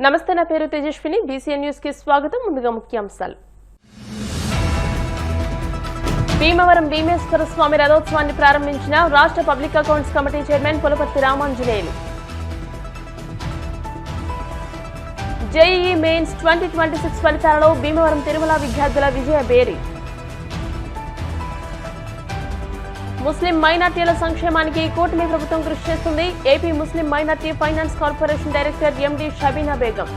నమస్తే, నా పేరు తేజస్విని. బీసీఎన్ న్యూస్ కి స్వాగతం. ముందుగా ముఖ్యాంశాలు. భీమవరం భీమేశ్వర స్వామి రథోత్సవాన్ని ప్రారంభించిన రాష్ట్ర public accounts committee chairman Pulaparthi Ramanjaneyulu. JEE mains 2026 ఫలితాలలో భీమవరం తిరుమల విద్యార్థుల విజయ బేరి. ముస్లిం మైనార్టీల సంక్షేమానికి కూటమి ప్రభుత్వం కృషి చేస్తుంది. AP Muslim minority finance corporation director MD Shabeena Begum.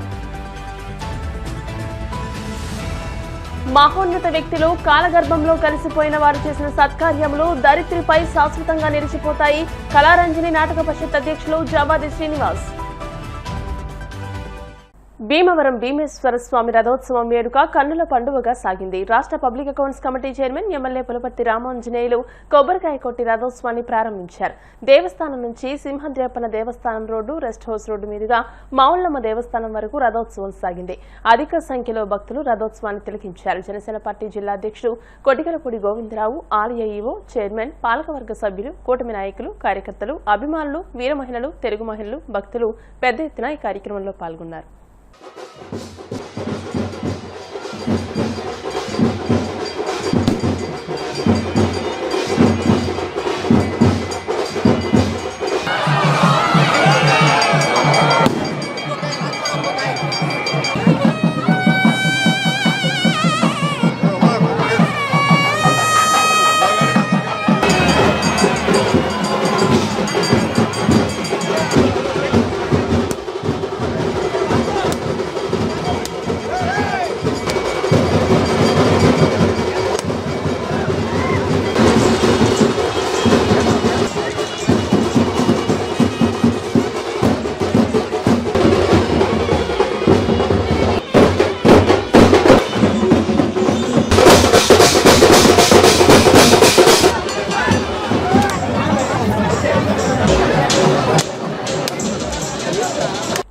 మహోన్నత వ్యక్తులు కాలగర్భంలో కలిసిపోయిన వారు చేసిన సత్కార్యములు దరిత్రిపై శాశ్వతంగా నిలిచిపోతాయి. కళారంజని నాటక పరిషత్ అధ్యక్షులు జాబాది శ్రీనివాస్. భీమవరం భీమేశ్వర స్వామి రథోత్సవం వేడుక కన్నుల పండుగగా సాగింది. రాష్ట్ర public accounts committee chairman MLA Pulaparthi Ramanjaneyulu కొబ్బరికాయ కొట్టి రథోత్సవాన్ని ప్రారంభించారు. దేవస్థానం నుంచి సింహద్రేపన దేవస్థానం రోడ్డు, రెస్ట్ హౌస్ రోడ్డు మీదుగా మావుళ్లమ్మ దేవస్థానం వరకు రథోత్సవం సాగింది. అధిక సంఖ్యలో భక్తులు రథోత్సవాన్ని తిలకించారు. జనసేన పార్టీ జిల్లా అధ్యక్షుడు కొటికలపూడి గోవిందరావు, ఆలయ ఈవో, చైర్మన్, పాలకవర్గ సభ్యులు, కూటమి నాయకులు, కార్యకర్తలు, అభిమానులు, వీర మహిళలు, తెలుగు మహిళలు, భక్తులు పెద్ద ఎత్తున ఈ కార్యక్రమంలో పాల్గొన్నారు.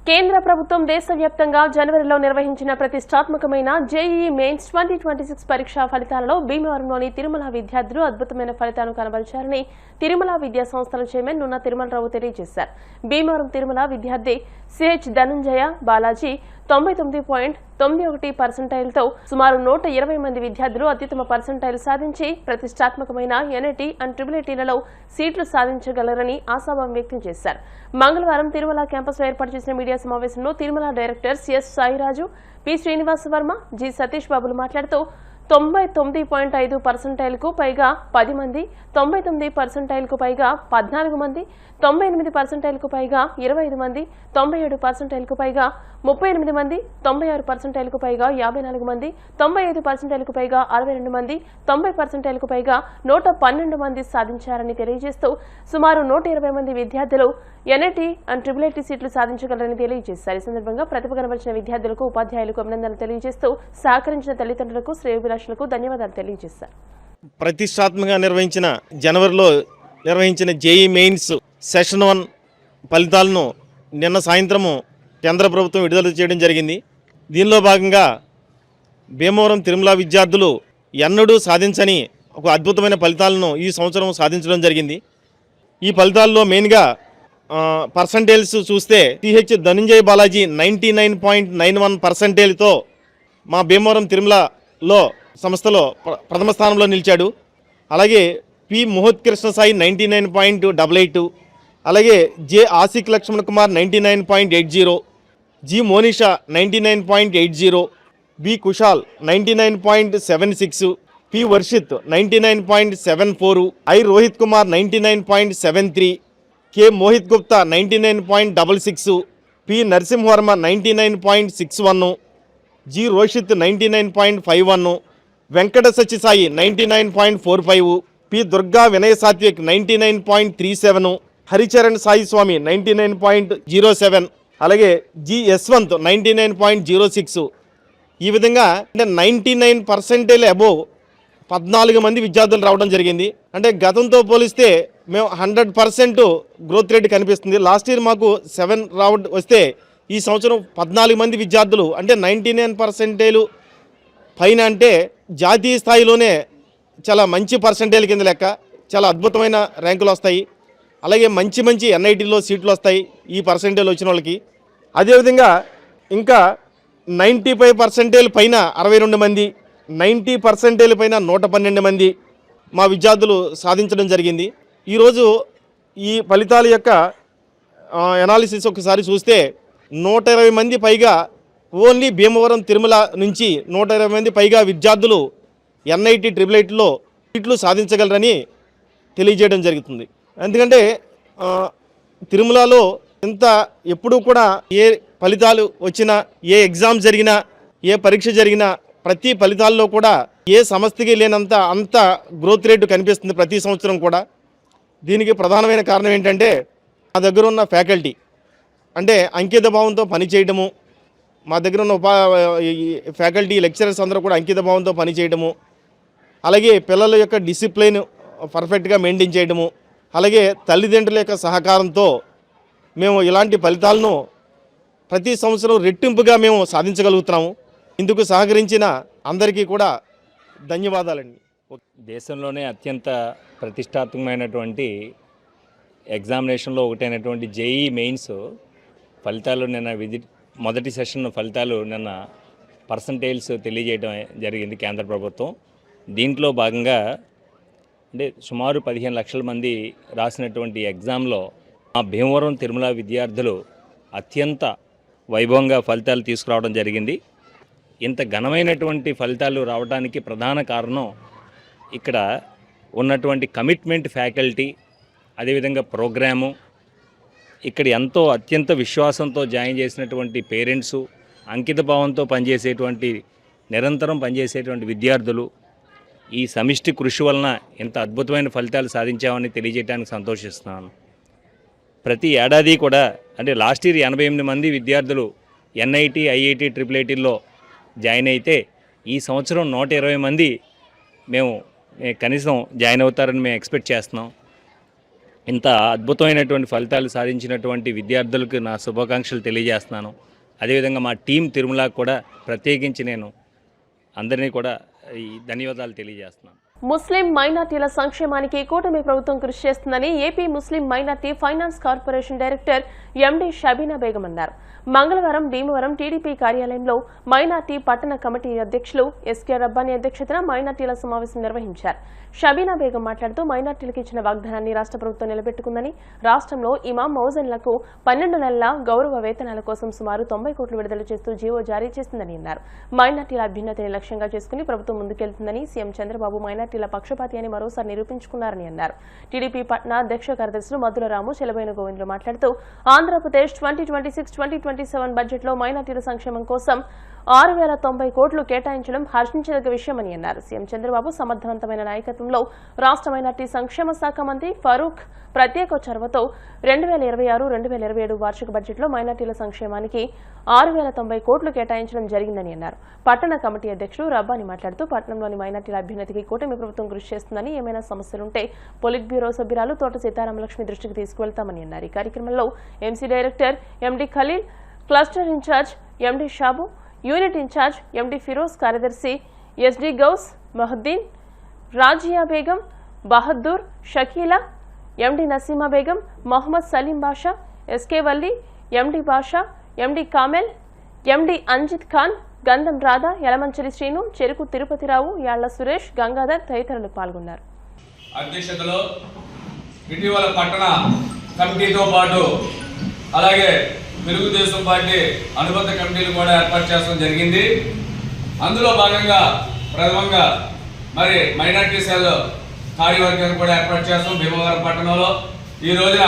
కేంద్ర ప్రభుత్వం దేశవ్యాప్తంగా జనవరిలో నిర్వహించిన ప్రతిష్టాత్మకమైన జేఈఈ మెయిన్స్ 2026 పరీక్షా ఫలితాలలో భీమవరంలోని తిరుమల విద్యార్థులు అద్భుతమైన ఫలితాలను కనబరిచారని తిరుమల విద్యా సంస్థల చైర్మన్ నున్న తిరుమలరావు తెలియజేశారు. భీమవరం తిరుమల విద్యార్థి సిహెచ్ ధనంజయ బాలాజీ 99.91% సుమారు 120 మంది విద్యార్థులు అత్యుత్తమ పర్సెంటైల్ సాధించి ప్రతిష్టాత్మకమైన ఎన్ఐటీ అండ్ ట్రిపుల్ఐటీలలో సీట్లు సాధించగలరని ఆశాభావం వ్యక్తం చేశారు. మంగళవారం తిరుమల క్యాంపస్ లో ఏర్పాటు చేసిన మీడియా సమావేశంలో Tirumala directors S Sairaju, P Srinivasa Varma, G Satish బాబులు మాట్లాడుతూ 99.5% కు పైగా 10 మంది, 99% కు పైగా 14 మంది, 98% కు పైగా 25 మంది, 97% కు పైగా 38 మంది, 96% కు పైగా 54 మంది, 95% కు పైగా 62 మంది, 90% కు పైగా 112 మంది సాధించారని తెలియజేస్తూ సుమారు 120 మంది విద్యార్థులు ఎన్ఐటీ అండ్ ట్రిపుల్ఐటీ సీట్లు సాధించగలరని తెలియజేశారు. ఈ సందర్భంగా ప్రతిభ కనబరిచిన విద్యార్థులకు, ఉపాధ్యాయులకు అభినందనలు తెలియజేస్తూ సహకరించిన తల్లిదండ్రులకు, శ్రేయోభిలాషులకు ధన్యవాదాలు తెలియజేశారు. ప్రతిష్టాత్మకంగా నిర్వహించిన జనవరిలో నిర్వహించిన జేఈఈ మెయిన్స్ సెషన్ 1 ఫలితాలను నిన్న సాయంత్రము కేంద్ర ప్రభుత్వం విడుదల చేయడం జరిగింది. దీనిలో భాగంగా భీమవరం తిరుమల విద్యార్థులు ఎన్నడూ సాధించని ఒక అద్భుతమైన ఫలితాలను ఈ సంవత్సరం సాధించడం జరిగింది. ఈ ఫలితాల్లో మెయిన్గా పర్సంటేజ్ చూస్తే సిహెచ్ ధనంజయ బాలాజీ 99.91%తో మా భీమవరం తిరుమలలో సంస్థలో ప్రథమ స్థానంలో నిలిచాడు. అలాగే పి మోహత్కృష్ణ సాయి 99.88, అలాగే J Asik Lakshman Kumar 99.80, G Monisha 99.80, B Kushal 99.76, P Varshith 99.74, I Rohit Kumar 99.73, K Mohit Gupta 99.66, P Narasimhavarma 99.61, G Roshith 99.51, Venkata Satyasai 99.45, P Durga Vinaya Satvik 99.37, Haricharan Sai స్వామి 99.07, అలాగే జి యశ్వంత్ 99.06. ఈ విధంగా అంటే 99% అబోవ్ 14 మంది విద్యార్థులు రావడం జరిగింది. అంటే గతంతో పోలిస్తే మేము 100% గ్రోత్ రేట్ కనిపిస్తుంది. లాస్ట్ ఇయర్ మాకు 7 రావడం వస్తే ఈ సంవత్సరం 14 మంది విద్యార్థులు అంటే 99% పైన అంటే జాతీయ స్థాయిలోనే చాలా మంచి పర్సంటేజ్ కింద లెక్క. చాలా అద్భుతమైన ర్యాంకులు వస్తాయి. అలాగే మంచి మంచి ఎన్ఐటీలో సీట్లు వస్తాయి ఈ పర్సంటేజ్ వచ్చిన వాళ్ళకి. అదేవిధంగా ఇంకా 95% పైన 62 మంది, 90% పైన 112 మంది మా విద్యార్థులు సాధించడం జరిగింది. ఈరోజు ఈ ఫలితాల యొక్క ఎనాలిసిస్ ఒకసారి చూస్తే 120 మంది పైగా ఓన్లీ భీమవరం తిరుమల నుంచి 120 మంది పైగా విద్యార్థులు NIT ట్రిపుల్ సీట్లు సాధించగలరని తెలియజేయడం జరుగుతుంది. ఎందుకంటే తిరుమలలో ఇంత ఎప్పుడూ కూడా ఏ ఫలితాలు వచ్చినా, ఏ ఎగ్జామ్ జరిగినా, ఏ పరీక్ష జరిగినా ప్రతి ఫలితాల్లో కూడా ఏ సంస్థకి లేనంత అంత గ్రోత్ రేటు కనిపిస్తుంది ప్రతి సంవత్సరం కూడా. దీనికి ప్రధానమైన కారణం ఏంటంటే మా దగ్గర ఉన్న ఫ్యాకల్టీ అంటే అంకిత భావంతో పనిచేయడము, మా దగ్గర ఉన్న ఫ్యాకల్టీ లెక్చరర్స్ అందరూ కూడా అంకిత భావంతో పనిచేయడము, అలాగే పిల్లల యొక్క డిసిప్లిన్ పర్ఫెక్ట్గా మెయింటైన్ చేయడము, అలాగే తల్లిదండ్రుల యొక్క సహకారంతో మేము ఇలాంటి ఫలితాలను ప్రతి సంవత్సరం రెట్టింపుగా మేము సాధించగలుగుతున్నాము. ఇందుకు సహకరించిన అందరికీ కూడా ధన్యవాదాలండి. దేశంలోనే అత్యంత ప్రతిష్టాత్మకమైనటువంటి ఎగ్జామినేషన్లో ఒకటైనటువంటి JEE మెయిన్స్ ఫలితాలు మొదటి సెషన్ ఫలితాలు నిన్న పర్సంటేజ్స్ తెలియజేయడం జరిగింది కేంద్ర ప్రభుత్వం. దీంట్లో భాగంగా అంటే సుమారు 15 లక్షల మంది రాసినటువంటి ఎగ్జామ్లో మా భీమవరం తిరుమల విద్యార్థులు అత్యంత వైభవంగా ఫలితాలు తీసుకురావడం జరిగింది. ఇంత ఘనమైనటువంటి ఫలితాలు రావడానికి ప్రధాన కారణం ఇక్కడ ఉన్నటువంటి కమిట్మెంట్ ఫ్యాకల్టీ, అదేవిధంగా ప్రోగ్రాము, ఇక్కడ ఎంతో అత్యంత విశ్వాసంతో జాయిన్ చేసినటువంటి పేరెంట్సు, అంకిత భావంతో పనిచేసేటువంటి నిరంతరం పనిచేసేటువంటి విద్యార్థులు, ఈ సమిష్టి కృషి వలన ఇంత అద్భుతమైన ఫలితాలు సాధించామని తెలియజేయడానికి సంతోషిస్తున్నాను. ప్రతి ఏడాది కూడా అంటే లాస్ట్ ఇయర్ 88 మంది విద్యార్థులు NIT, IIT, IIITలో జాయిన్ అయితే ఈ సంవత్సరం 120 మంది మేము కనీసం జాయిన్ అవుతారని మేము ఎక్స్పెక్ట్ చేస్తున్నాం. ఇంత అద్భుతమైనటువంటి ఫలితాలు సాధించినటువంటి విద్యార్థులకు నా శుభాకాంక్షలు తెలియజేస్తున్నాను. అదేవిధంగా మా టీం తిరుమలకు కూడా ప్రత్యేకించి నేను అందరినీ కూడా ఈ ధన్యవాదాలు తెలియజేస్తున్నాను. ముస్లిం మైనార్టీల సంక్షేమానికి కూటమి ప్రభుత్వం కృషి చేస్తుందని AP Muslim minority finance corporation director MD Shabeena Begum అన్నారు. మంగళవారం భీమవరం టీడీపీ కార్యాలయంలో మైనార్టీ పట్టణ కమిటీ అధ్యక్షులు SK రబ్బానీ అధ్యక్షతన మైనార్టీల సమావేశం నిర్వహించారు. షబీనా బేగం మాట్లాడుతూ మైనార్టీలకు ఇచ్చిన వాగ్దానాన్ని రాష్ట్ర ప్రభుత్వం నిలబెట్టుకుందని, రాష్ట్రంలో ఇమాం మౌజన్లకు 12 నెలల గౌరవ వేతనాల కోసం సుమారు 90 కోట్లు విడుదల చేస్తూ జీవో జారీ చేసిందని అన్నారు. మైనార్టీల అభ్యున్నతిని లక్ష్యంగా చేసుకుని ప్రభుత్వం ముందుకెళ్తుందని సీఎం చంద్రబాబు మైనార్టీల పక్షపాతి అని మరోసారి నిరూపించుకున్నారని అన్నారు. టీడీపీ పట్న అధ్యక్ష కార్యదర్శులు మద్దుల రాము, చెలబైన గోవిందులు మాట్లాడుతూ ఆంధ్రప్రదేశ్ 2026-2027 బడ్జెట్లో మైనార్టీల సంక్షేమం కోసం 6,090 కోట్లు కేటాయించడం హర్షించదగ్గ విషయమని అన్నారు. సీఎం చంద్రబాబు సమర్థవంతమైన నాయకత్వంలో రాష్ట్ర మైనార్టీ సంక్షేమ శాఖ మంత్రి ఫరూక్ ప్రత్యేక చొరవతో 2026-2027 వార్షిక బడ్జెట్లో మైనార్టీల సంక్షేమానికి 6,090 కోట్లు కేటాయించడం జరిగిందని అన్నారు. పట్టణ కమిటీ అధ్యక్షులు రబ్బాని మాట్లాడుతూ పట్టణంలోని మైనార్టీల అభ్యున్నతికి కూటమి ప్రభుత్వం కృషి చేస్తుందని, ఏమైనా సమస్యలుంటే పొలిట్ బ్యూరో సభ్యురాలు తోట సీతారామలక్ష్మి దృష్టికి తీసుకువెళ్తామని అన్నారు. ఈ కార్యక్రమంలో MC director MD Khaleel, cluster incharge MD Shabu, unit incharge MD Feroz, కార్యదర్శి SD Ghouse, Mahaddeen, Razia Begum, Bahadur, Shakeela, MD Naseema Begum, Mohammed Saleem Basha, SK Valli, MD Basha, MD Kamel, MD Anjith Khan, Gandham Radha, Yalamanchili Srinu, చెరుకు తిరుపతిరావు, యాళ్ల సురేష్, గంగాధర్ తదితరులు పాల్గొన్నారు. అధ్యక్షతలో ఇటీవల పట్టణ కమిటీతో పాటు అలాగే తెలుగుదేశం పార్టీ అనుబంధ కమిటీలు కూడా ఏర్పాటు చేయడం జరిగింది. అందులో భాగంగా ప్రథమంగా మరి మైనార్టీ సెల్ కార్యవర్గాన్ని కూడా ఏర్పాటు చేస్తాం భీమవరం పట్టణంలో. ఈ రోజున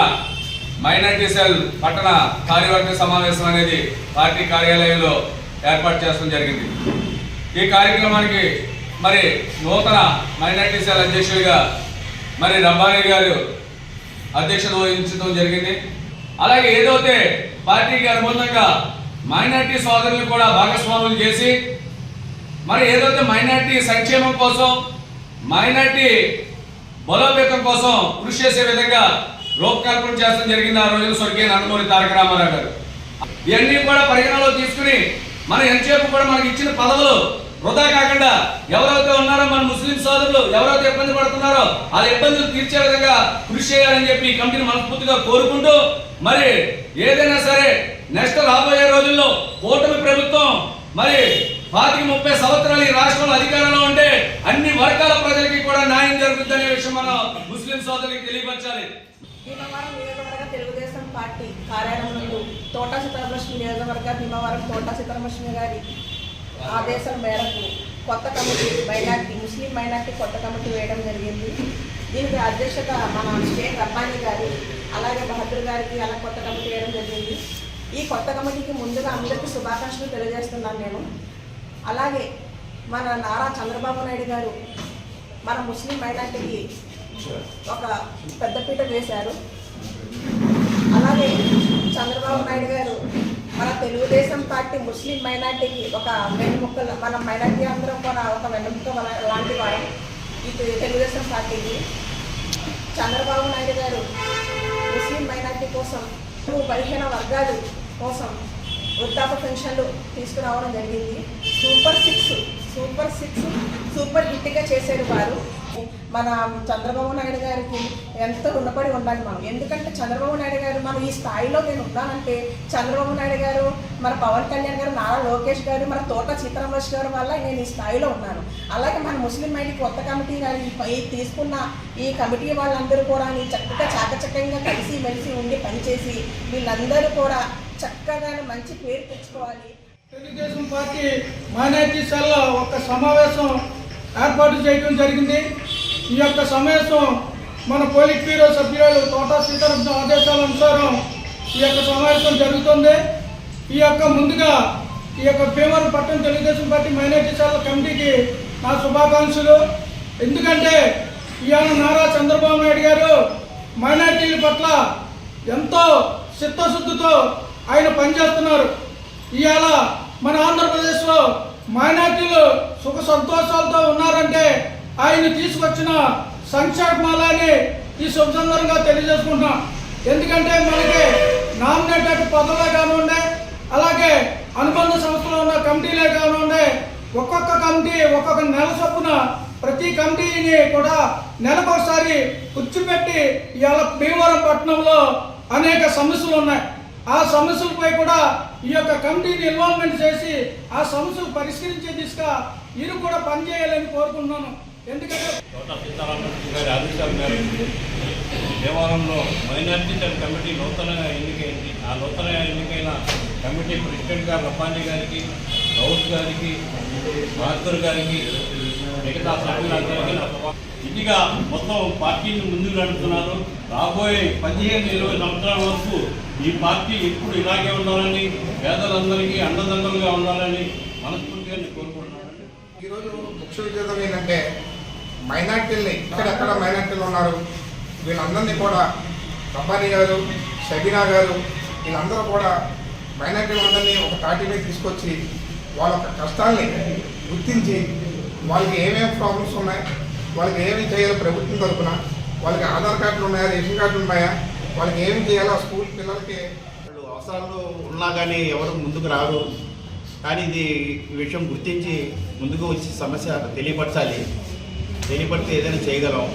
మైనార్టీ సెల్ పట్టణ కార్యవర్గ సమావేశం అనేది పార్టీ కార్యాలయంలో ఏర్పాటు చేయడం జరిగింది. ఈ కార్యక్రమానికి మరి నూతన మైనార్టీ సెల్ అధ్యక్షుడిగా మరి రబ్బానీ గారు అధ్యక్షత వహించడం జరిగింది. అలాగే ఏదైతే పార్టీకి అనుబంధంగా మైనార్టీ సోదరులు కూడా భాగస్వాములు చేసి మరి ఏదైతే మైనార్టీ సంక్షేమం కోసం, మైనార్టీ బలోపేతం కోసం కృషి చేసే విధంగా రూపకల్పన చేయడం జరిగింది. ఆ రోజున స్వర్గీయ నందమూరి తారక రామారావు గారు ఇవన్నీ కూడా పరిగణలో తీసుకుని మన ఎంతసేపు కూడా మనకి ఇచ్చిన పదవులు వృధా కాకుండా ఎవరైతే ఉన్నారో మన ముస్లిం సోదరులు ఎవరైతే ఇబ్బంది పడుతున్నారో ఆ ఇబ్బందులు తీర్చే విధంగా కృషి చేయాలని చెప్పి ఈ కమిటీని మనస్ఫూర్తిగా కోరుకుంటూ మరి ఏదైనా సరే నెక్స్ట్ రాబోయే రోజుల్లో కూటమి ప్రభుత్వం మరి 30 సంవత్సరాలు ఈ రాష్ట్రంలో అధికారంలో ఉంటే అన్ని వర్గాల ప్రజలకి కూడా న్యాయం జరుగుతుందనే విషయం మనం ముస్లిం సోదరులకు తెలియపరచాలి. భీమవరం నియోజకవర్గ తెలుగుదేశం పార్టీ కార్యాలయం నుండి తోటా సీతారామలక్ష్మి నియోజకవర్గ భీమవరం తోటా సీతారామలక్ష్మి గారి ఆదేశాల మేరకు కొత్త కమిటీ ముస్లిం మైనార్టీ కొత్త కమిటీ వేయడం జరిగింది. దీనికి అధ్యక్షత మన షేక్ రబ్బానీ గారు అలాగే బహదూర్ గారికి అలా కొత్త కమిటీ వేయడం జరిగింది. ఈ కొత్త కమిటీకి ముందుగా అందరికీ శుభాకాంక్షలు తెలియజేస్తున్నాను నేను. అలాగే మన నారా చంద్రబాబు నాయుడు గారు మన ముస్లిం మైనార్టీకి ఒక పెద్దపీట వేశారు. అలాగే చంద్రబాబు నాయుడు గారు మన తెలుగుదేశం పార్టీ ముస్లిం మైనార్టీకి ఒక వెన్నెముక్కలు, మన మైనార్టీ అందరం కూడా ఒక వెన్నెముక్క లాంటి వారు ఈ తెలుగుదేశం పార్టీకి. చంద్రబాబు నాయుడు గారు ముస్లిం మైనార్టీ కోసం 15 వర్గాలు కోసం వృద్ధాప్య పెన్షన్లు తీసుకురావడం జరిగింది. సూపర్ హిట్గా చేశారు వారు. మన చంద్రబాబు నాయుడు గారికి ఎంతో రుణపడి ఉండాలి మనం. ఎందుకంటే చంద్రబాబు నాయుడు గారు మనం ఈ స్థాయిలో నేను ఉన్నానంటే చంద్రబాబు నాయుడు గారు, మన పవన్ కళ్యాణ్ గారు, నారా లోకేష్ గారు, మన తోట సీతారామలక్ష్మి గారు వల్ల నేను ఈ స్థాయిలో ఉన్నాను. అలాగే మన ముస్లిం మైనార్టీ కొత్త కమిటీ గారు తీసుకున్న ఈ కమిటీ వాళ్ళందరూ కూడా చక్కగా చాకచక్యంగా కలిసి మెలిసి ఉండి పనిచేసి వీళ్ళందరూ కూడా చక్కగా మంచి పేరు తెచ్చుకోవాలి. తెలుగుదేశం పార్టీ మైనార్టీ సెల్ ఒక సమావేశం ఏర్పాటు చేయడం జరిగింది. ఈ యొక్క సమావేశం మన పోలిట్ బ్యూరో సభ్యులు తోటా సీతారామలక్ష్మి ఆదేశాల అనుసారం ఈ యొక్క సమావేశం జరుగుతుంది. ఈ యొక్క ముందుగా ఈ యొక్క భీమవరం పట్టణ తెలుగుదేశం పార్టీ మైనార్టీ సెల్ కమిటీకి నా శుభాకాంక్షలు. ఎందుకంటే ఇవాళ నారా చంద్రబాబు నాయుడు గారు మైనార్టీల పట్ల ఎంతో చిత్తశుద్ధితో ఆయన పనిచేస్తున్నారు. ఇవాళ మన ఆంధ్రప్రదేశ్లో మైనార్టీలు సుఖ సంతోషాలతో ఉన్నారంటే ఆయన తీసుకొచ్చిన సంక్షేమాలని ఈ శుభ సందర్భంగా తెలియజేసుకుంటున్నాం. ఎందుకంటే మనకి నామినేటెడ్ పదవులే కానివ్వండి, అలాగే అనుబంధ సంస్థలో ఉన్న కమిటీలే కానివ్వండి, ఒక్కొక్క కమిటీ ఒక్కొక్క నెల చొప్పున ప్రతి కమిటీని కూడా నెలకొకసారి కూర్చోబెట్టి ఇవాళ భీమవరం పట్టణంలో అనేక సమస్యలు ఉన్నాయి. ఆ సమస్యలపై కూడా ఈ యొక్క కమిటీని ఇన్వాల్వ్మెంట్ చేసి ఆ సమస్యలు పరిష్కరించే దిశగా వీరు కూడా పనిచేయాలని కోరుకుంటున్నాను. ఎందుకంటే తోటా సీతారామలక్ష్మి గారి ఆదేశాల మేరకు దేవాలయంలో మైనార్టీ కమిటీ నూతనంగా ఎన్నికైంది. ఆ నూతనంగా ఎన్నికైన కమిటీ ప్రెసిడెంట్ గారు రబ్బానీ గారికి, గౌస్ గారికి, బహదూర్ గారికి, మిగతా సభ్యులందరికీ ఇదిగా మొత్తం పార్టీని ముందుకు నడుపుతున్నారు. రాబోయే 15-20 సంవత్సరాల వరకు ఈ పార్టీ ఎప్పుడు ఇలాగే ఉండాలని, పేదలందరికీ అండదండలుగా ఉండాలని మనస్ఫూర్తిగా కోరుకుంటున్నాను. ఈరోజు ముఖ్య ఉద్దేశం ఏంటంటే మైనార్టీల్ని ఎక్కడెక్కడ మైనార్టీలు ఉన్నారు వీళ్ళందరినీ కూడా రబ్బానీ గారు, షబీనా గారు వీళ్ళందరూ కూడా మైనార్టీలందరినీ ఒక తాటి మీద తీసుకొచ్చి వాళ్ళ కష్టాల్ని గుర్తించి వాళ్ళకి ఏమేమి ప్రాబ్లమ్స్ ఉన్నాయి, వాళ్ళకి ఏమేమి చేయాలో ప్రభుత్వం తరఫున, వాళ్ళకి ఆధార్ కార్డులు ఉన్నాయా, రేషన్ కార్డులు ఉన్నాయా, వాళ్ళకి ఏమి చేయాలో స్కూల్ పిల్లలకి అవసరాలు ఉన్నా కానీ ఎవరు ముందుకు రారు. కానీ ఈ విషయం గుర్తించి ముందుకు వచ్చి సమస్య తెలియపరచాలి. తెలియపడితే ఏదైనా చేయగలం.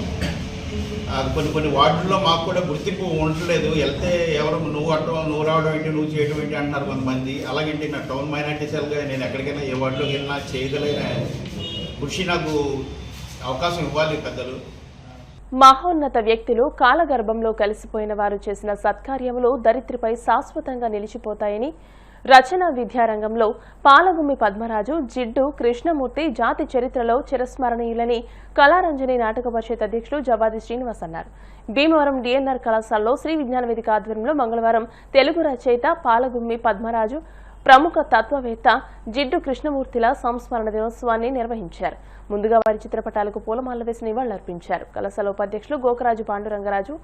కొన్ని వార్డుల్లో మాకు కూడా గుర్తింపు ఉండట్లేదు. వెళ్తే ఎవరు నువ్వు రావడం ఏంటి, నువ్వు చేయడం ఏంటి అంటున్నారు కొంతమంది. అలాగంటే నా టౌన్ మైనార్టీ సెల్గా నేను ఎక్కడికైనా ఏ వార్డులోకి వెళ్ళినా చేయగలిగిన కృషి నాకు అవకాశం ఇవ్వాలి పెద్దలు. మహోన్నత వ్యక్తులు కాలగర్భంలో కలిసిపోయిన వారు చేసిన సత్కార్యములు దరిద్రిపై శాశ్వతంగా నిలిచిపోతాయని రచనా విద్యారంగంలో పాలగుమ్మి పద్మరాజు, జిడ్డు కృష్ణమూర్తి జాతి చరిత్రలో చిరస్మరణీయులని కళారంజని నాటక పరిషత్ అధ్యక్షులు జవాది శ్రీనివాస్ అన్నారు. భీమవరం డిఎన్ఆర్ కళాశాలలో శ్రీ విజ్ఞాన వేదిక ఆధ్వర్యంలో మంగళవారం తెలుగు రచయిత పాలగుమ్మి పద్మరాజు, ప్రముఖ తత్వవేత్త జిడ్డు కృష్ణమూర్తిల సంస్మరణ దినోత్సవాన్ని నిర్వహించారు. ముందుగా వారి చిత్రపటాలకు పూలమాలలు వేసి నివాళులర్పించారు. కళాశాల ఉపాధ్యక్షులు గోకరాజు పాండురంగరాజు,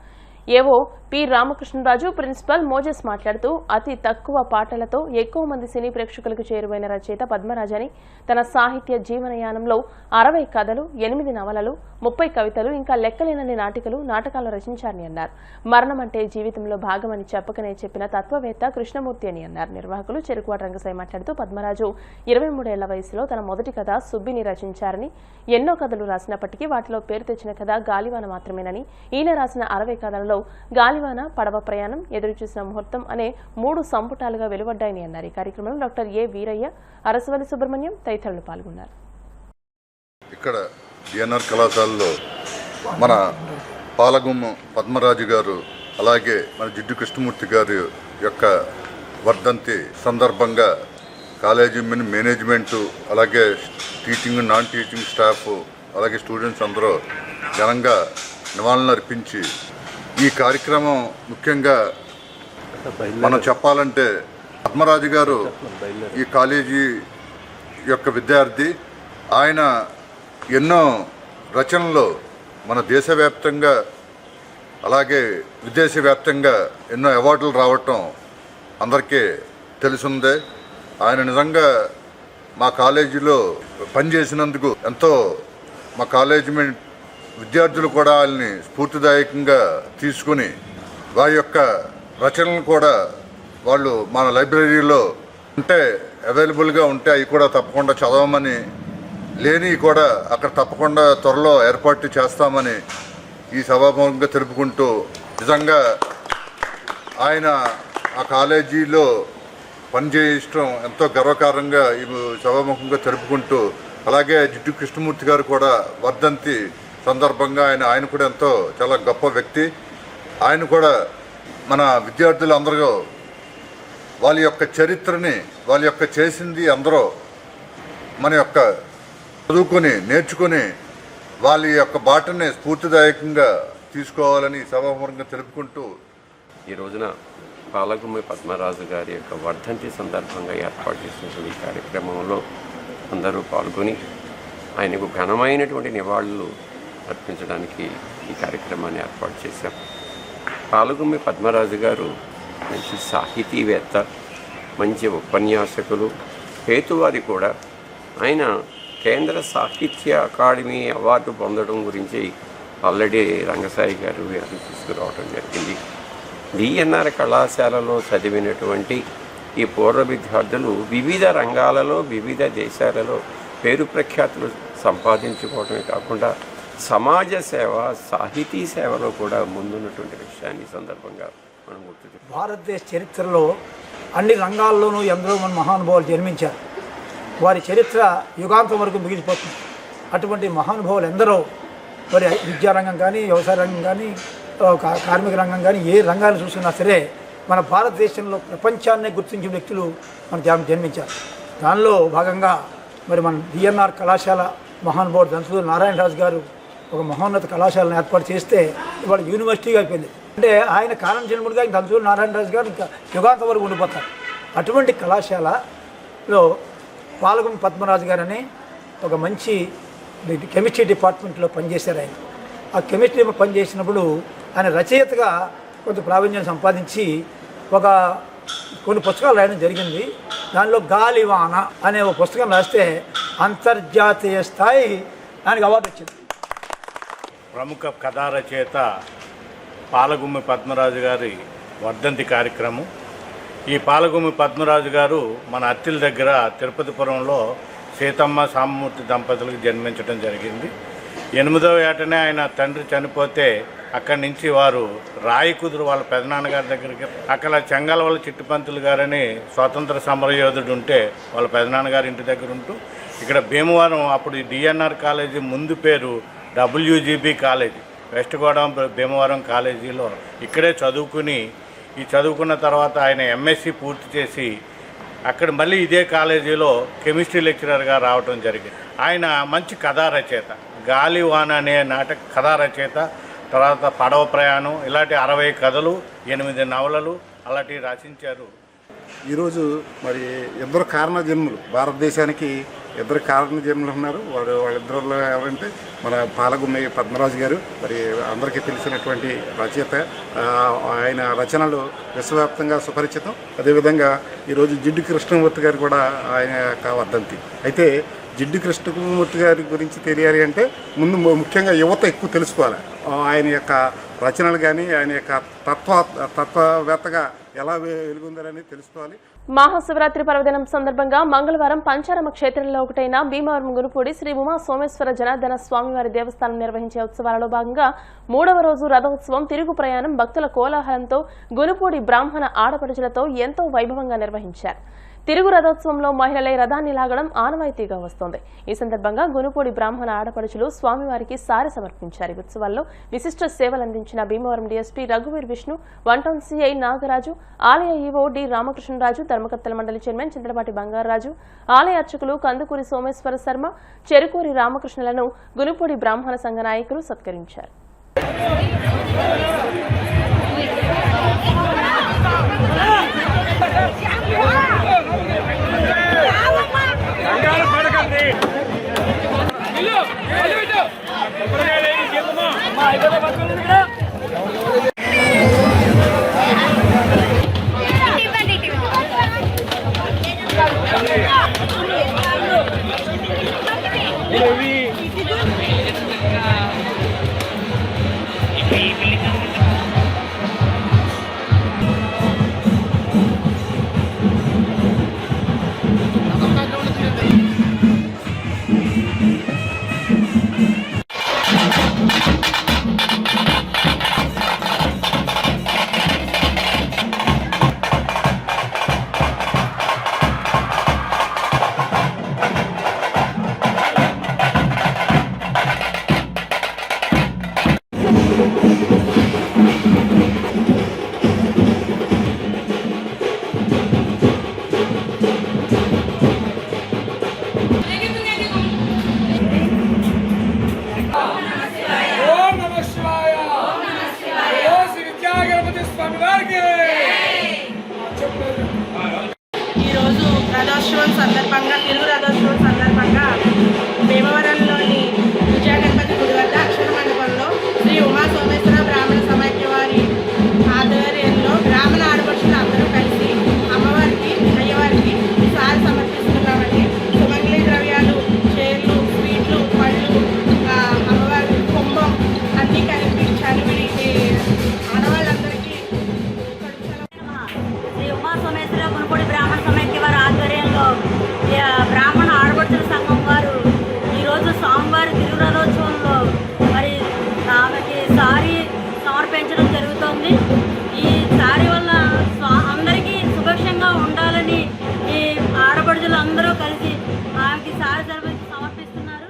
ఏవో పి రామకృష్ణరాజు, ప్రిన్సిపల్ మోజెస్ మాట్లాడుతూ అతి తక్కువ పాటలతో ఎక్కువ మంది సినీ ప్రేక్షకులకు చేరువైన రచయిత పద్మరాజని తన సాహిత్య జీవనయానంలో 60 కథలు, 8 నవలలు, 30 కవితలు, ఇంకా లెక్కలేనన్ని నాటకాలు రచించారని అన్నారు. మరణం అంటే జీవితంలో భాగమని చెప్పకనే చెప్పిన తత్వవేత్త కృష్ణమూర్తి అని అన్నారు. నిర్వాహకులు చెరుకువాడ రంగసాయి మాట్లాడుతూ పద్మరాజు 23 ఏళ్ల వయసులో తన మొదటి కథ సుబ్బిని రచించారని, ఎన్నో కథలు రాసినప్పటికీ వాటిలో పేరు తెచ్చిన కథ గాలివాన మాత్రమేనని, ఈయన రాసిన 60 కథలలో కార్యక్రమంలో గాలివాన, పడవ ప్రయాణం, ఎదురుచూసిన ముహూర్తం అనే 3 సంపుటాలుగా వెలువడ్డాయని అన్నారు. ఈ కార్యక్రమంలో డాక్టర్ ఏ వీరయ్య, అరసవల్లి సుబ్రహ్మణ్యం తదితరులు పాల్గొన్నారు. ఇక్కడ డిఎన్ఆర్ కళాశాలలో మన పాలగుమ్మ పద్మరాజు గారు, అలాగే మన జిడ్డు కృష్ణమూర్తి గారి యొక్క వర్ధంతి సందర్భంగా కాలేజీ మేనేజ్మెంటు, అలాగే టీచింగ్, నాన్ టీచింగ్ స్టాఫ్, అలాగే స్టూడెంట్స్ అందరూ ఘనంగా నివాళులు అర్పించి ఈ కార్యక్రమం ముఖ్యంగా మనం చెప్పాలంటే పద్మరాజు గారు ఈ కాలేజీ యొక్క విద్యార్థి. ఆయన ఎన్నో రచనలు మన దేశవ్యాప్తంగా అలాగే విదేశవ్యాప్తంగా ఎన్నో అవార్డులు రావటం అందరికీ తెలిసిందే. ఆయన నిజంగా మా కాలేజీలో పనిచేసినందుకు ఎంతో మా కాలేజీ విద్యార్థులు కూడా వాళ్ళని స్ఫూర్తిదాయకంగా తీసుకుని వారి యొక్క రచనలు కూడా వాళ్ళు మన లైబ్రరీలో ఉంటే అవైలబుల్గా ఉంటే అవి కూడా తప్పకుండా చదవమని, లేని కూడా అక్కడ తప్పకుండా త్వరలో ఏర్పాటు చేస్తామని ఈ సభాముఖంగా తెలుపుకుంటూ, నిజంగా ఆయన ఆ కాలేజీలో పనిచేయడం ఎంతో గర్వకారంగా ఈ సభాముఖంగా తెలుపుకుంటూ, అలాగే జిడ్డు కృష్ణమూర్తి గారు కూడా వర్ధంతి సందర్భంగా ఆయన కూడా ఎంతో చాలా గొప్ప వ్యక్తి. ఆయన కూడా మన విద్యార్థులందరూ వాళ్ళ యొక్క చరిత్రని, వాళ్ళ యొక్క చేసింది అందరూ మన యొక్క చదువుకొని నేర్చుకొని వాళ్ళ యొక్క బాటని స్ఫూర్తిదాయకంగా తీసుకోవాలని సభాముఖంగా తెలుపుకుంటూ, ఈ రోజున పాలగుమ్మి పద్మరాజు గారి యొక్క వర్ధంతి సందర్భంగా ఏర్పాటు చేసినటువంటి ఈ కార్యక్రమంలో అందరూ పాల్గొని ఆయనకు ఘనమైనటువంటి నివాళులు అర్పించడానికి ఈ కార్యక్రమాన్ని ఏర్పాటు చేశాం. పాలగుమ్మి పద్మరాజు గారు మంచి సాహితీవేత్త, మంచి ఉపన్యాసకులు, హేతువాది కూడా. ఆయన కేంద్ర సాహిత్య అకాడమీ అవార్డు పొందడం గురించి ఆల్రెడీ రంగసాయి గారు తీసుకురావడం జరిగింది. డిఎన్ఆర్ కళాశాలలో చదివినటువంటి ఈ పూర్వ విద్యార్థులు వివిధ రంగాలలో, వివిధ దేశాలలో పేరు ప్రఖ్యాతులు సంపాదించుకోవడమే కాకుండా సమాజ సేవ, సాహితీ సేవలో కూడా ముందున్నటువంటి విషయాన్ని సందర్భంగా మనం గుర్తు. భారతదేశ చరిత్రలో అన్ని రంగాల్లోనూ ఎందరో మన మహానుభావులు జన్మించారు. వారి చరిత్ర యుగాంతం వరకు మిగిలిపోతుంది. అటువంటి మహానుభావులు ఎందరో మరి విద్యారంగం కానీ, వ్యవసాయ రంగం కానీ, కార్మిక రంగం కానీ, ఏ రంగాన్ని చూసినా సరే మన భారతదేశంలో ప్రపంచాన్నే గుర్తించిన వ్యక్తులు మన జన్మించారు. దానిలో భాగంగా మరి మన డిఎన్ఆర్ కళాశాల మహానుభావుడు దంసూరి నారాయణరాజు గారు ఒక మహోన్నత కళాశాలను ఏర్పాటు చేస్తే ఇవాళ యూనివర్సిటీగా అయిపోయింది. అంటే ఆయన కారణ జన్ముడిగా దంసూరి నారాయణరాజు గారు ఇంకా యుగాంతం వరకు ఉండిపోతారు. అటువంటి కళాశాలలో పాలగుమ్మి పద్మరాజు గారని ఒక మంచి కెమిస్ట్రీ డిపార్ట్మెంట్లో పనిచేశారు. ఆయన ఆ కెమిస్ట్రీ పనిచేసినప్పుడు ఆయన రచయితగా కొంత ప్రావీణ్యం సంపాదించి కొన్ని పుస్తకాలు రాయడం జరిగింది. దానిలో గాలివాన అనే ఒక పుస్తకం రాస్తే అంతర్జాతీయ స్థాయి ఆయనకు అవార్డు వచ్చింది. ప్రముఖ కథా రచయిత పాలగుమ్మి పద్మరాజు గారి వర్ధంతి కార్యక్రమం. ఈ పాలగుమ్మి పద్మరాజు గారు మన అత్తిల దగ్గర తిరుపతిపురంలో సీతమ్మ సామమూర్తి దంపతులకు జన్మించడం జరిగింది. 8వ ఏటనే ఆయన తండ్రి చనిపోతే అక్కడి నుంచి వారు రాయకుదురు వాళ్ళ పెదనాన్నగారి దగ్గరికి, అక్కడ చెంగలవల చిట్టుపంతులు గారని స్వాతంత్ర సమరయోధుడు ఉంటే వాళ్ళ పెదనాన్నగారి ఇంటి దగ్గర ఉంటూ ఇక్కడ భీమవరం, అప్పుడు డిఎన్ఆర్ కాలేజీ ముందు పేరు WGB college, west Godavari Bhimavaram కాలేజీలో ఇక్కడే చదువుకున్న తర్వాత ఆయన MSc పూర్తి చేసి అక్కడ మళ్ళీ ఇదే కాలేజీలో కెమిస్ట్రీ లెక్చరర్గా రావడం జరిగింది. ఆయన మంచి కథా రచయిత, గాలివాన అనే నాటక కథా రచయిత, తర్వాత పడవ ప్రయాణం, ఇలాంటి 60 కథలు, 8 నవలలు అలాంటివి రచించారు. ఈరోజు మరి ఇద్దరు కారణ జన్ములు, భారతదేశానికి ఇద్దరు కారణ జన్ములు ఉన్నారు. వాళ్ళిద్దరిలో ఎవరంటే మన పాలగుమ్మి పద్మరాజు గారు, మరి అందరికీ తెలిసినటువంటి రచయిత. ఆయన రచనలు విశ్వవ్యాప్తంగా సుపరిచితం. అదేవిధంగా ఈరోజు జిడ్డు కృష్ణమూర్తి గారు కూడా ఆయన యొక్క వర్ధంతి. అయితే జిడ్డు కృష్ణమూర్తి గారి గురించి తెలియాలి అంటే ముందు ముఖ్యంగా యువత ఎక్కువ తెలుసుకోవాలి. ఆయన యొక్క రచనలు కానీ, ఆయన యొక్క తత్వవేత్తగా ఎలా వెలుగొందారని తెలుసుకోవాలి. మహాశివరాత్రి పర్వదినం సందర్భంగా మంగళవారం పంచారామ క్షేత్రంలో ఒకటైన భీమవరం గునుపూడి శ్రీ ఉమా సోమేశ్వర జనార్దన స్వామివారి దేవస్థానం నిర్వహించే ఉత్సవాలలో భాగంగా 3వ రోజు రథోత్సవం తిరుగు ప్రయాణం భక్తుల కోలాహలంతో గునుపూడి బ్రాహ్మణ ఆడపడుచులతో ఎంతో వైభవంగా నిర్వహించారు. తిరుగు రథోత్సవంలో మహిళలే రథాన్ని లాగడం ఆనవాయితీగా వస్తోంది. ఈ సందర్భంగా గునుపూడి బ్రాహ్మణ ఆడపడుచులు స్వామివారికి సారె సమర్పించారు. ఈ ఉత్సవాల్లో విశిష్ట సేవలందించిన భీమవరం డీఎస్పీ రఘువీర్ Vishnu, one town CI Nagaraju, ఆలయ ఈవో డి రామకృష్ణరాజు, ధర్మకర్తల మండలి చైర్మన్ చింతలపాటి బంగారరాజు, ఆలయ అర్చకులు కందుకూరి సోమేశ్వర శర్మ, చెరుకూరి రామకృష్ణలను గునుపూడి బ్రాహ్మణ సంఘ నాయకులు సత్కరించారు. ఈరోజు రథోత్సవం సందర్భంగా తిరుగు రథోత్సవం సందర్భంగా భీమవరంలోని విజయగణపతి గుడి వద్ద అక్షర మండపంలో శ్రీ ఉమా సోమేశ్వర బ్రాహ్మణ సమైక్య వారి ఆధ్వర్యంలో బ్రాహ్మణ ఆడపడుచులు అందరూ కలిసి అమ్మవారికి అయ్యవారికి సారి సమర్పిస్తున్నామండి. సుమంగళి ద్రవ్యాలు, చీరలు, స్వీట్లు, పళ్ళు, అమ్మవారి కుంభం అన్నీ కనిపించాలి. వీరికి ఆడవాళ్ళందరికీ శ్రీ ఉమా సోమేశ్వర గునుపూడి బ్రాహ్మణ సమైక్య వారి ఆధ్వర్యంలో బ్రాహ్మణ ఆడపడుచుల సంఘం వారు ఈరోజు స్వామివారి తిరుగు రథోత్సవంలో మరి ఆమెకి సారీ సమర్పించడం జరుగుతోంది. ఈ సారీ వల్ల అందరికీ సుభిక్షంగా ఉండాలని ఈ ఆడపడుచులు అందరూ కలిసి ఆమెకి సారీ సమర్పిస్తున్నారు.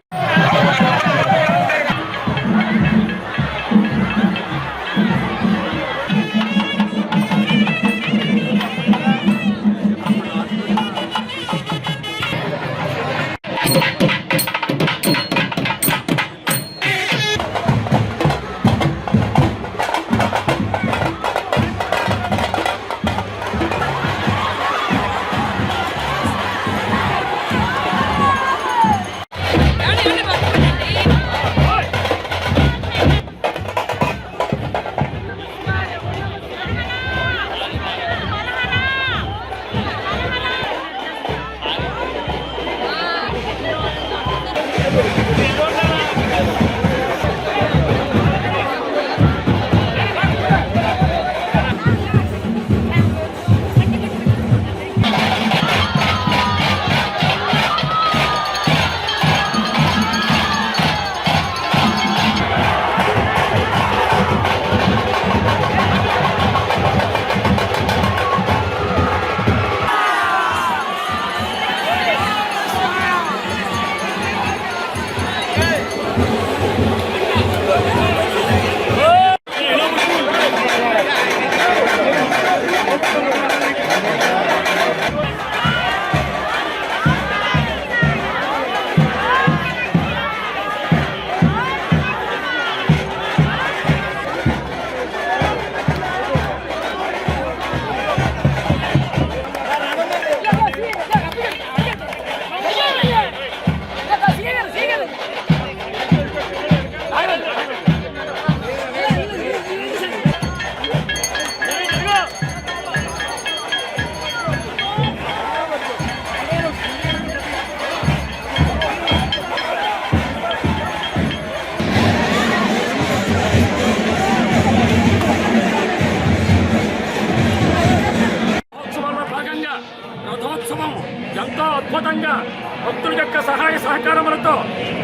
విధంగా భక్తుల యొక్క సహాయ సహకారములతో,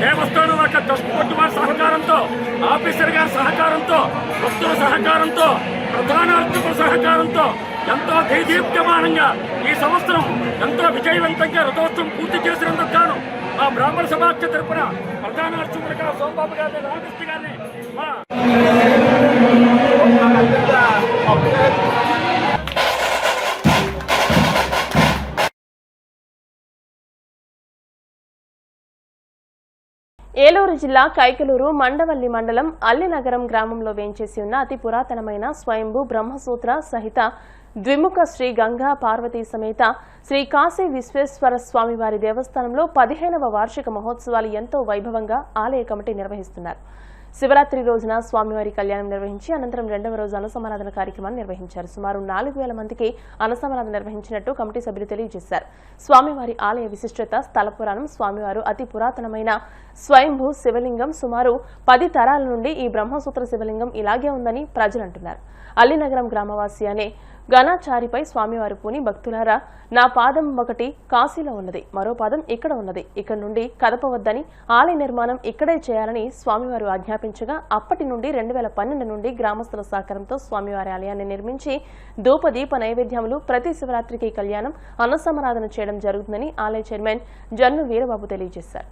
దేవస్థానం యొక్క ట్రస్ట్ బోర్డు వారి సహకారంతో, ఆఫీసర్ గారి సహకారంతో, భక్తుల సహకారంతో, ప్రధాన అర్చకుల సహకారంతో ఎంతో దేదీప్యమానంగా ఈ సంవత్సరం ఎంతో విజయవంతంగా రథోత్సవం పూర్తి చేసినందుకు గాను మా బ్రాహ్మణ సమాఖ్య తరపున ప్రధాన అర్చకులుగా సోమబాబు గారిని, రామకృష్ణ గారిని మా ఏలూరు జిల్లా కైకలూరు మండవల్లి మండలం అల్లినగరం గ్రామంలో వేంచేసి ఉన్న అతి పురాతనమైన స్వయంభూ బ్రహ్మసూత్ర సహిత ద్విముఖ శ్రీ గంగా పార్వతీ సమేత శ్రీ కాశీ విశ్వేశ్వర స్వామివారి దేవస్థానంలో 15వ వార్షిక మహోత్సవాలు ఎంతో వైభవంగా ఆలయ కమిటీ నిర్వహిస్తున్నారు. శివరాత్రి రోజున స్వామివారి కళ్యాణం నిర్వహించి అనంతరం 2వ రోజు అన్నసమారాధన కార్యక్రమాన్ని నిర్వహించారు. సుమారు 4000 మందికి అన్నసమారాధన నిర్వహించినట్టు కమిటీ సభ్యులు తెలియజేశారు. స్వామివారి ఆలయ విశిష్టత, స్థల పురాణం, స్వామివారు అతి పురాతనమైన స్వయంభూ శివలింగం, సుమారు 10 తరాల నుండి ఈ బ్రహ్మసూత్ర శివలింగం ఇలాగే ఉందని ప్రజలు అంటున్నారు. అల్లినగరం గ్రామవాసి అనే గణాచారిపై స్వామివారి పూని భక్తులారా, నా పాదం ఒకటి కాశీలో ఉన్నది, మరో పాదం ఇక్కడ ఉన్నది, ఇక్కడ నుండి కదపవద్దని, ఆలయ నిర్మాణం ఇక్కడే చేయాలని స్వామివారు ఆజ్ఞాపించగా అప్పటి నుండి 2012 నుండి గ్రామస్తుల సహకారంతో స్వామివారి ఆలయాన్ని నిర్మించి ధూపదీప నైవేద్యములు, ప్రతి శివరాత్రికి కళ్యాణం, అన్నసమారాధన చేయడం జరుగుతుందని ఆలయ చైర్మన్ జన్ను వీరబాబు తెలియజేశారు.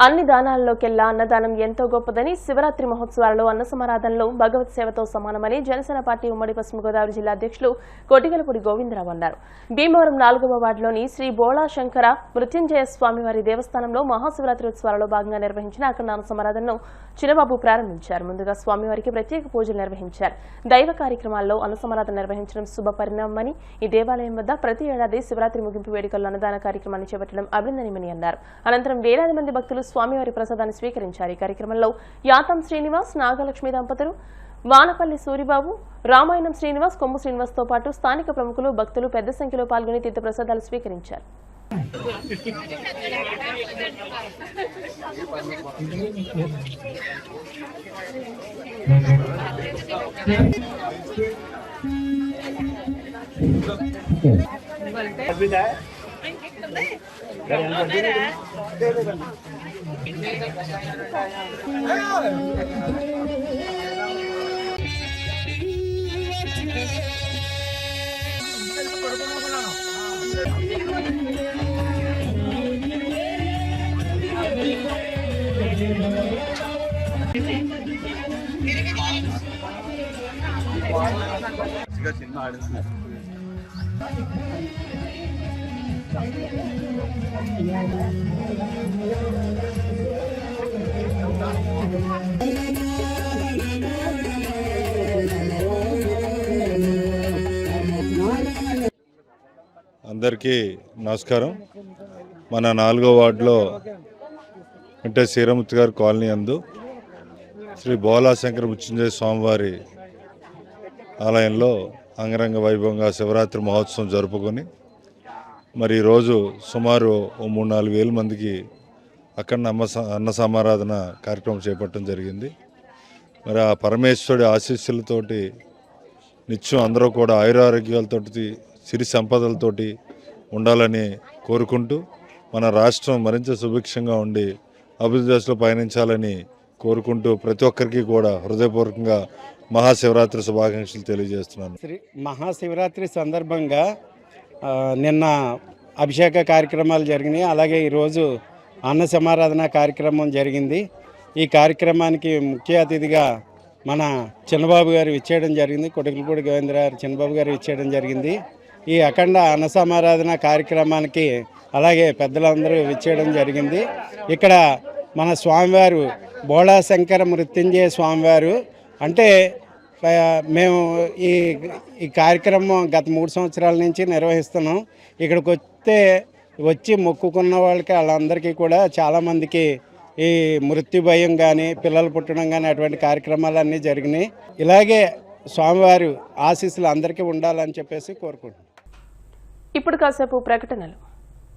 అన్ని దానాల్లోకెల్లా అన్నదానం ఎంతో గొప్పదని, శివరాత్రి మహోత్సవాలలో అన్నసమారాధనలో భగవత్ సేవతో సమానమని జనసేన పార్టీ ఉమ్మడి పశ్చిమ గోదావరి జిల్లా అధ్యక్షులు కొటిగలపూడి గోవిందరావు అన్నారు. భీమవరం 4వ వార్డులోని శ్రీ బోళాశంకర మృత్యుంజయ స్వామివారి దేవస్థానంలో మహాశివరాత్రి ఉత్సవాలలో భాగంగా నిర్వహించిన అఖండ అన్నసమారాధనను చిన్నబాబు ప్రారంభించారు. ముందుగా స్వామివారికి ప్రత్యేక పూజలు నిర్వహించారు. దైవ కార్యక్రమాల్లో అన్నసమారాధన నిర్వహించడం శుభ పరిణామమని, ఈ దేవాలయం వద్ద ప్రతి ఏడాది శివరాత్రి ముగింపు వేడుకల్లో అన్నదాన కార్యక్రమాన్ని చేపట్టడం అభినందనీయమని అన్నారు. అనంతరం వేలాది మంది భక్తులు స్వామివారి ప్రసాదాన్ని స్వీకరించారు. ఈ కార్యక్రమంలో యాతం శ్రీనివాస్, నాగలక్ష్మి దంపతులు, వానపల్లి సూరిబాబు, రామాయణం శ్రీనివాస్, కొమ్ము శ్రీనివాస్ తో పాటు స్థానిక ప్రముఖులు, భక్తులు పెద్ద సంఖ్యలో పాల్గొని తీర్థ ప్రసాదాలు స్వీకరించారు. అందరికీ నమస్కారం. మన 4వ వార్డులో అంటే శ్రీరామూర్తి గారి కాలనీ అందు శ్రీ బోళాశంకర మృత్యుంజయ స్వామివారి ఆలయంలో అంగరంగ వైభవంగా శివరాత్రి మహోత్సవం జరుపుకొని మరి ఈరోజు సుమారు 3-4 వేల మందికి అక్కడ అన్న సమారాధన కార్యక్రమం చేపట్టడం జరిగింది. మరి ఆ పరమేశ్వరుడి ఆశీస్సులతోటి నిత్యం అందరూ కూడా ఆయురారోగ్యాలతోటి, సిరి సంపదలతోటి ఉండాలని కోరుకుంటూ మన రాష్ట్రం మరింత సుభిక్షంగా ఉండి అభివృద్ధి దశలో పయనించాలని కోరుకుంటూ ప్రతి ఒక్కరికి కూడా హృదయపూర్వకంగా మహాశివరాత్రి శుభాకాంక్షలు తెలియజేస్తున్నాను. మహాశివరాత్రి సందర్భంగా నిన్న అభిషేక కార్యక్రమాలు జరిగినాయి. అలాగే ఈరోజు అన్న సమారాధన కార్యక్రమం జరిగింది. ఈ కార్యక్రమానికి ముఖ్య అతిథిగా మన చిన్నబాబు గారు ఇచ్చేయడం జరిగింది. కొటిగలపూడి గోవిందరావు చిన్నబాబు గారు ఇచ్చేయడం జరిగింది. ఈ అఖండ అన్న సమారాధన కార్యక్రమానికి అలాగే పెద్దలందరూ ఇచ్చేయడం జరిగింది. ఇక్కడ మన స్వామివారు బోళాశంకర మృత్యుంజయ స్వామివారు అంటే మేము ఈ కార్యక్రమం గత 3 సంవత్సరాల నుంచి నిర్వహిస్తున్నాం. ఇక్కడికి వచ్చి మొక్కుకున్న వాళ్ళకి వాళ్ళందరికీ కూడా చాలామందికి ఈ మృత్యు భయం కానీ పిల్లలు పుట్టడం కానీ అటువంటి కార్యక్రమాలన్నీ జరిగినాయి. ఇలాగే స్వామివారి ఆశీస్సులు అందరికీ ఉండాలని చెప్పేసి కోరుకుంటున్నాను. ఇప్పుడు కాసేపు ప్రకటనలు.